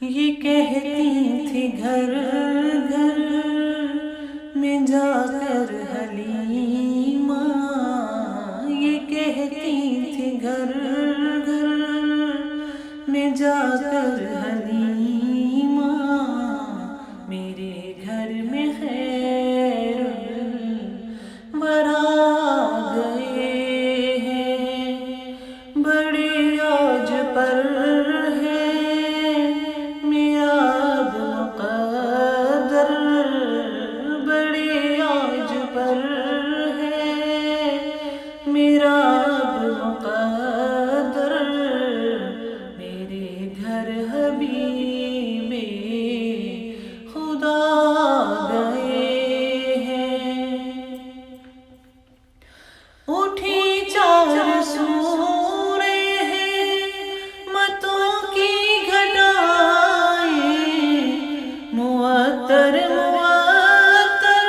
یہ کہتی تھی گھر گھر میں جا کر حلیمہ، یہ کہتی تھی گھر گھر میں جا کر حلیمہ، میرے گھر میں خیر الورا گئے ہیں، بڑے عوج پر میرا اب مقدر، میرے گھر حبیب خدا گئے ہیں، اٹھی چار سورے ہیں متوں کی گھٹائیں، معطر معطر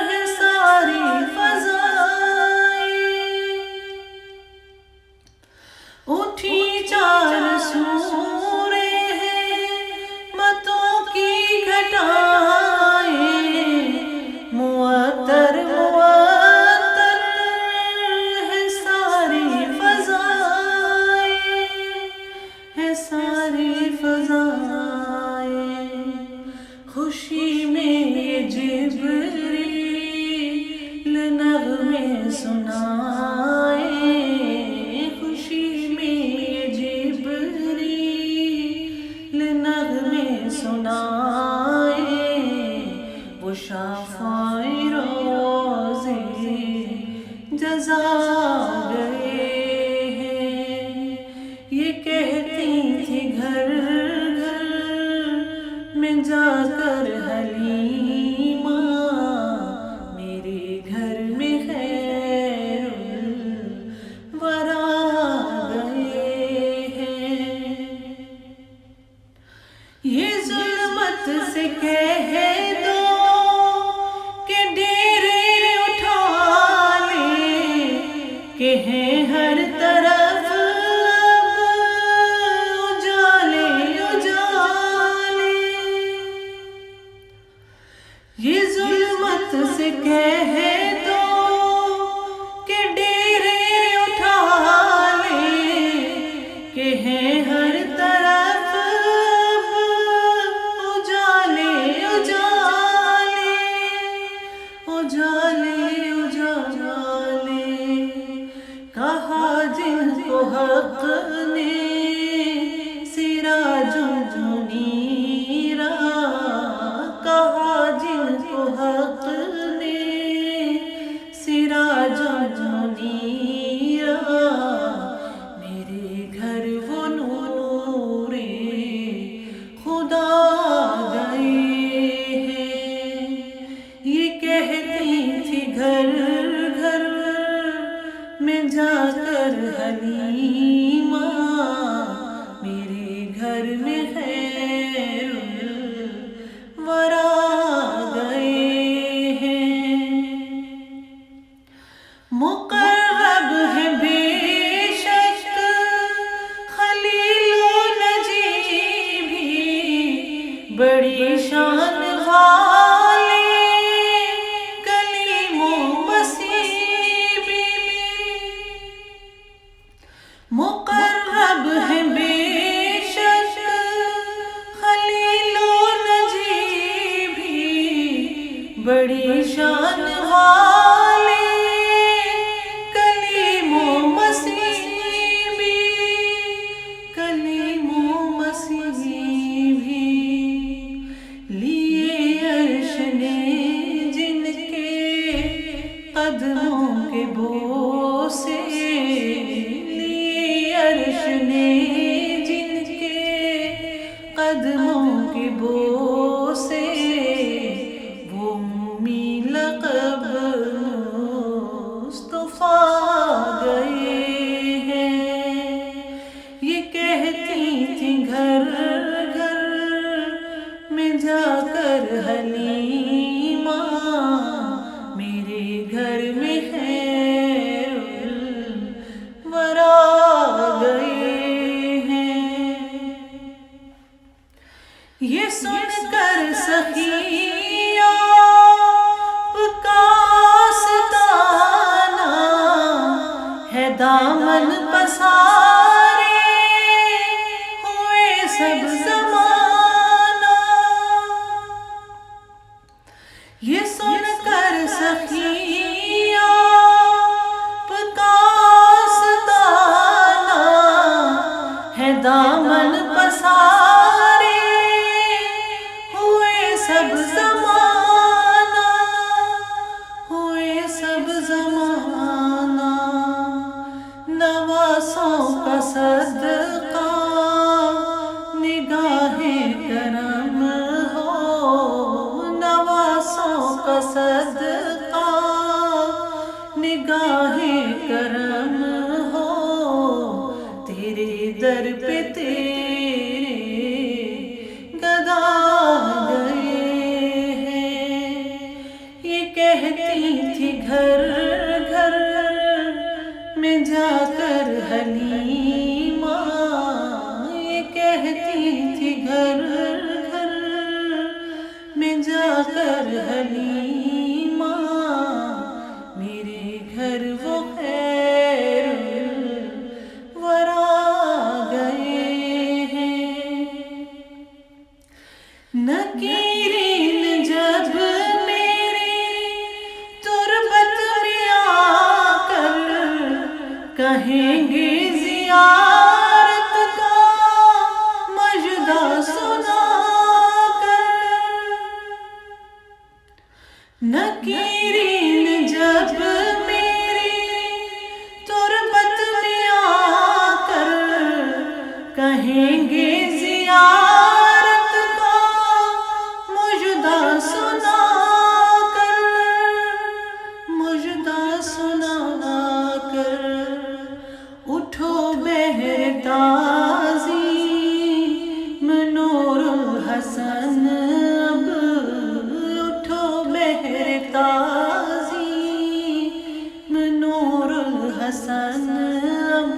ہے ساری فضائیں، اٹھی چار سورے ہیں متوں کی گھٹائیں، معطر معطر ہے ساری فضائیں، ہے ساری فضائیں، خوشی میں جبریل نغمے سنائے، سنائے، وہ شافعی روضے جزا گئے ہیں، یہ کہتی تھی گھر گھر میں جا کر حلیمہ، میرے گھر میں خیر الورا گئے ہیں، یہ ظلمت سے کہہ دو کہ ڈیرے اٹھا لے، کہ ہیں ہر طرف اب اجالے اجالے، یہ ظلمت سے کہہ دو کہ ڈیرے اٹھا لے، کہ ہیں ہر طرف اجالے اجالے، کہا جن کو حق نے سراج منیرا، کہا جن کو حق نے سراج منیرا، میرے گھر وہ نور خدا گئے ہیں، یہ کہتی تھی گھر گھر میں جا کر حلیمہ، میرے گھر میں خیر الورا گئے ہیں، مقرب ہے بے شک خلیل و نجی بھی، بڑی شان والے کلیم و مسیح بھی، مقرب ہے بے شک خلیل و نجی بھی، بڑی شان والے کلیم و مسیح بھی، کلیم و مسیح بھی، لیے عرش نے جن کے قدموں کے بوسے، لیے عرش نے جن کے قدموں کے بوسے، وہ مومی لقب مصطفیٰ گئے ہیں، یہ کہتی تھی گھر گھر میں جا کر حلیمہ، میرے گھر میں خیر الورا گئے ہیں، سخی آپ کا آستانہ ہے، دامن پسارے ہوئے سب زمانہ. یہ سن کر سخی آپ کا آستانہ ہے، دامن پسارے ہوئے سب زمانہ، ہوئے سب زمانہ. نواسوں کا صدقہ نگاہ کرم ہو، نواسوں کا صدقہ نگاہ کرم ہو. تیرے در پہ تیرے گدا گئے ہیں. یہ کہتی تھی گھر گھر میں جا کر حلیمہ، یہ کہتی تھی گھر گھر میں جا کر حلیمہ. میرے گھر وہ خیر ورا گئے ہیں. نکیرین جب میری تربت میں آ کر کہیں گے زیارت کا مژدہ سنا کر. نکیرین جب میری تربت میں آ کر کہیں گے زیارت کا مژدہ سنا کر، مژدہ سنا کر. اٹھو بہر تازی نور الحسن اب، اٹھو بہر تازی نور الحسن اب.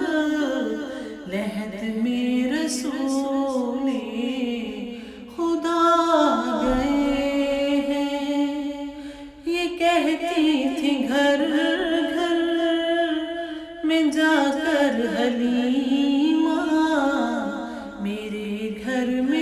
لحد میں رسول خدا گئے ہیں. یہ کہتی تھی گھر گھر میں جا کر حلیمہ، میرے گھر میں